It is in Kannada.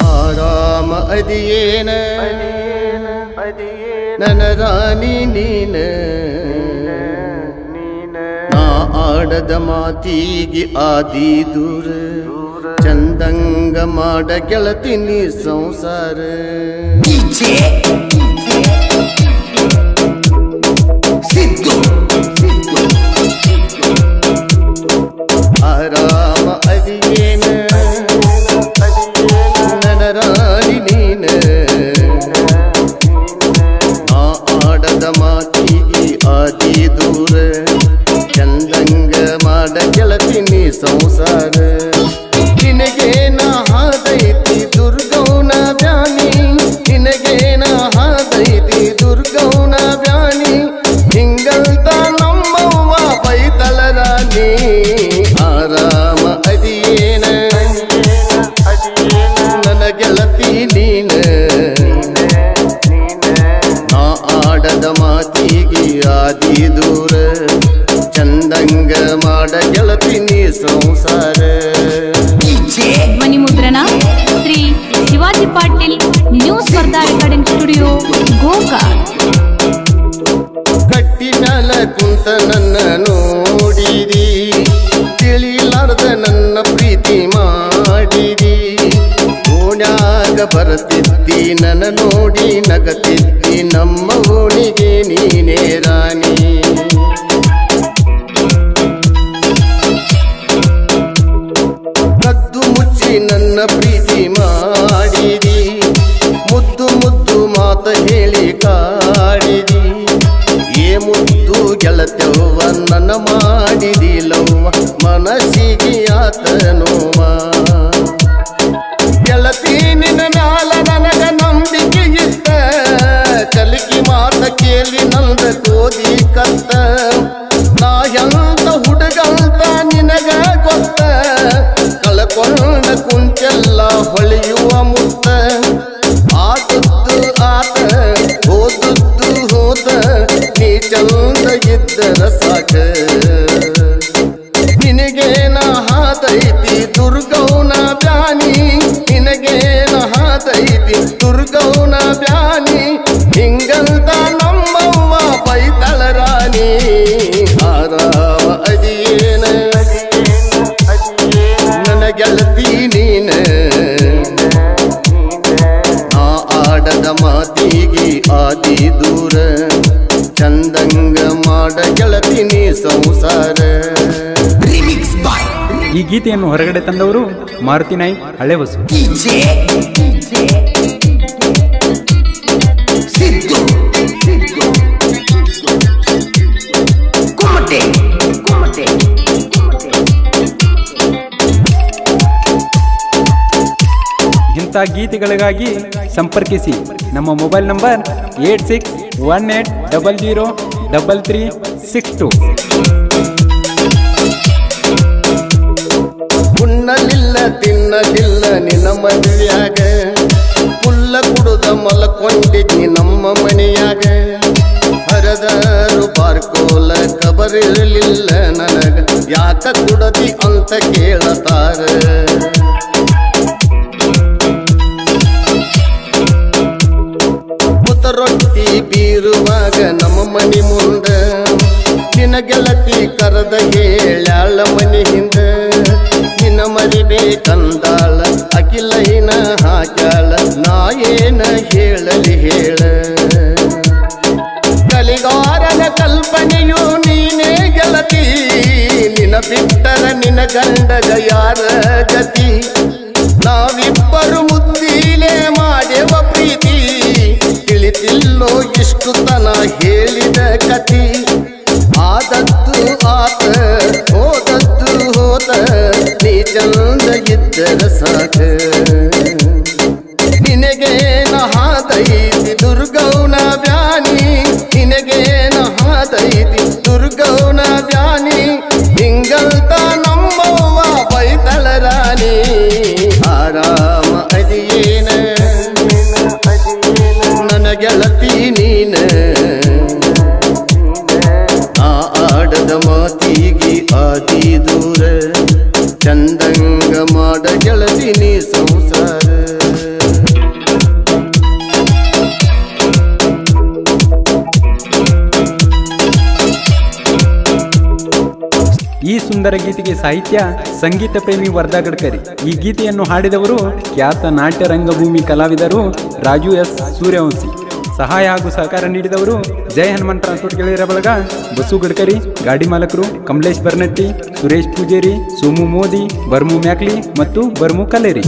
ಆರಾಮ ಅದಿಯೇನ ನನ್ನ ರಾಣಿ ನೀನ ನಾ ಆಡದ ಮಾತಿಗೆ ಆದಿ ದೂರ ಚಂದಂಗ ಮಾಡ ಗೆಳತಿ ನೀ ಸಂಸಾರ ಆರಾಮ ಅದಿಯೇನ ನನ್ನ ರಾಣಿ ನೀನ ನಾ ಆಡದ ಮಾತಿಗೆ ಆದಿ ದೂರ ಚಂದಂಗ ಮಾಡ ಗೆಳತಿ ನೀ ಸಂಸಾರ ನಿನಗೇನ ಹಾದೈತಿ ದುರ್ಗೌನ ಬ್ಯಾನಿ ನಿನಗೇನ ಹಾದೈತಿ ದುರ್ಗೌನ ಬ್ಯಾನಿ ಹಿಂಗಲ್ದ ನಮ್ಮವ್ವ ಬೈತಲ ರಾಣಿ ಆರಾಮ ಅದಿಯೇನ ನನ್ನ ಗೆಳತಿ ನೀನ ನಾ ಆಡದ ಮಾತಿಗೆ ಆದಿ ದೂರ ಚಂದಂಗ ಮಾಡ ಗೆಳತಿ ನೀ ಸಂಸಾರ ಧ್ವನಿ ಮುದ್ರಣ ಶ್ರೀ ಶಿವಾಜಿ ಪಾಟೀಲ್ ನ್ಯೂ ಸ್ಪರ್ಧಾ ರೆಕಾರ್ಡಿಂಗ್ ಸ್ಟುಡಿಯೋ ಗೋಕಾಕ್ ಕಟ್ಟಿನಲ ಕುಂತ ನನ್ನ ನೋಡಿದಿ ತಿಳಿಲಾರ್ದ ನನ್ನ ಪ್ರೀತಿ ಮಾಡಿದಿ ಓಣ್ಯಾಗ ಬರತಿದ್ದಿ ನನ್ನ ನೋಡಿ ನಗತಿದ್ದಿ ನಮ್ಮ ಓಣಿಗೆ ನೀನೇ ರಾಣಿ ಕದ್ದು ಮುಚ್ಚಿ ನನ್ನ ಪ್ರೀತಿ ಮಾಡಿದಿ ಮುದ್ದು ಮುದ್ದು ಮಾತ ಹೇಳಿ ಕಾಡಿದಿ ಏ ಮುದ್ದು ಗೆಳತ್ಯವ್ವ ನನ್ನ ಮಾಡಿದಿಲ್ಲವ್ವ ಮನಸ್ಸಿಗೆ ಆತ ನೋವ ಗೆಳತಿ ನಿನ್ನ ಮ್ಯಾಲ ನನಗ ನಂಬಿಕೆ ಇತ್ತ ಕಲಿಕಿ ಮಾತ ಕೇಳಿ ನಂದ ಕೋದಿ ಕತ್ತ ನಾ ಎಂತ ಹುಡುಗಂತ ನಿನಗ ಗೊತ್ತ ಕಳಕೊಂಡ ಕುಂಚೆಲ್ಲ ಹೊಳೆಯುವ ಮುತ್ತ ಆದದ್ದು ಆತ ಹೋದದ್ದು ಹೋದ ನೀ ಚಂದ ಇದ್ದರ ಸಾಕ ನಿನಗೇನ ಹಾದೈತಿ ದುರ್ಗೌನ ಬ್ಯಾನಿ ನಿನಗೇನ ಹಾದೈತಿ ದುರ್ಗೌನ ಬ್ಯಾನಿ ಹಿಂಗಂತ ನಮ್ಮವ್ವ ಬೈತಳ ರಾಣಿ ಆರಾಮ ಅದಿಯೇನ ನನ್ನ ಗೆಳತಿ ನೀನ ನಾ ಆಡದ ಮಾತಿಗೆ ಆದಿ ದೂರ ಚಂದಂಗ ಮಾಡ ಗೆಳತಿ ನೀ ಸಂಸಾರ ಈ ಗೀತೆಯನ್ನು ಹೊರಗಡೆ ತಂದವರು ಮಾರುತಿ ನಾಯ್ಕ್ ಹಳೆಬಸು ಇಂಥ ಗೀತೆಗಳಿಗಾಗಿ ಸಂಪರ್ಕಿಸಿ ನಮ್ಮ ಮೊಬೈಲ್ ನಂಬರ್ 8618003362 ಉಣ್ಣಲಿಲ್ಲ ತಿನ್ನಲಿಲ್ಲ ನಿನ್ನ ಮದುವೆಯಾಗ ಕುಲ್ಲ ಕುಡುದ ಮಲಕೊಂಡಿದ್ನಿ ನಮ್ಮ ಮನೆಯಾಗ ಹರದರು ಬಾರ್ಕೋಲ ಕಬರಿರಲಿಲ್ಲ ನನಗ ಯಾಕ ಕುಡದಿ ಅಂತ ಕೇಳತಾರ ರೊಟ್ಟಿ ಬೀರುವಾಗ ನಮ್ಮ ಮನಿ ಮುಂದ ನಿನ್ನ ಗೆಳತಿ ಕರೆದ ಹೇಳ್ಯಾಳ ಮನಿ ಹಿಂದ ನಿನ್ನ ಮರಿಬೇಕಂದಾಳ ಅಖಿಲೈನ ಹಾಕ್ಯಾಳ ನಾ ಏನ ಹೇಳಲಿ ಹೇಳ ಕಲಿಗಾರನ ಕಲ್ಪನೆಯು ನೀನೇ ಗೆಳತಿ ನಿನ್ನ ಬಿಟ್ಟರ ನಿನ್ನ ಗಂಡಗ ಯಾರ ಗತಿ ನಾವಿಬ್ಬರು ಮುದ್ದಿಲೆ ಮಾಡೇವ ಪ್ರೀತಿ ತಿಳಿತಿಲ್ಲೋ ಇಷ್ಟು ತನ ಹೇಳಿದ ಕತಿ ಆದದ್ದು ಆತ ಹೋದದ್ದು ಹೋದ ನೀ ಚಂದ ಇದ್ದರ ಸಾಕ ನಿನಗೇನ ಹಾದೈತಿ ದುರ್ಗೌನ ಬ್ಯಾನಿ ನಿನಗೇನ ಹಾದೈತಿ ದುರ್ಗೌನ ಬ್ಯಾನಿ ಹಿಂಗಲ್ತ ನಮ್ಮವ್ವ ಬೈತಳ ರಾಣಿ ಆರಾಮ ಅದಿಯೇನ ನನ್ನ ಗೆಳತಿ ನೀನ ಆ ಆಡದ ಮಾತಿಗೆ ಆದಿ ದೂರ ಚಂದಂಗ ಮಾಡ ಗೆಳತಿ ನೀ ಸಂಸಾರ ಈ ಸುಂದರ ಗೀತೆಗೆ ಸಾಹಿತ್ಯ ಸಂಗೀತ ಪ್ರೇಮಿ ವರ್ಧಾ ಗಡ್ಕರಿ. ಈ ಗೀತೆಯನ್ನು ಹಾಡಿದವರು ಖ್ಯಾತ ನಾಟ್ಯ ರಂಗಭೂಮಿ ಕಲಾವಿದರು ರಾಜು ಎಸ್ ಸೂರ್ಯವಂಶಿ. ಸಹಾಯ ಹಾಗೂ ಸಹಕಾರ ನೀಡಿದವರು ಜೈ ಹನುಮಾನ್ ಟ್ರಾನ್ಸ್ಪೋರ್ಟ್ ಗೆಳೆಯರ ಬಳಗ, ಬಸು ಗಡ್ಕರಿ, ಗಾಡಿ ಮಾಲಕರು ಕಮಲೇಶ್ ಬರ್ನಟ್ಟಿ, ಸುರೇಶ್ ಪೂಜೇರಿ, ಸೋಮು ಮೋದಿ, ಬರ್ಮು ಮ್ಯಾಕ್ಲಿ ಮತ್ತು ಬರ್ಮು ಕಲೇರಿ.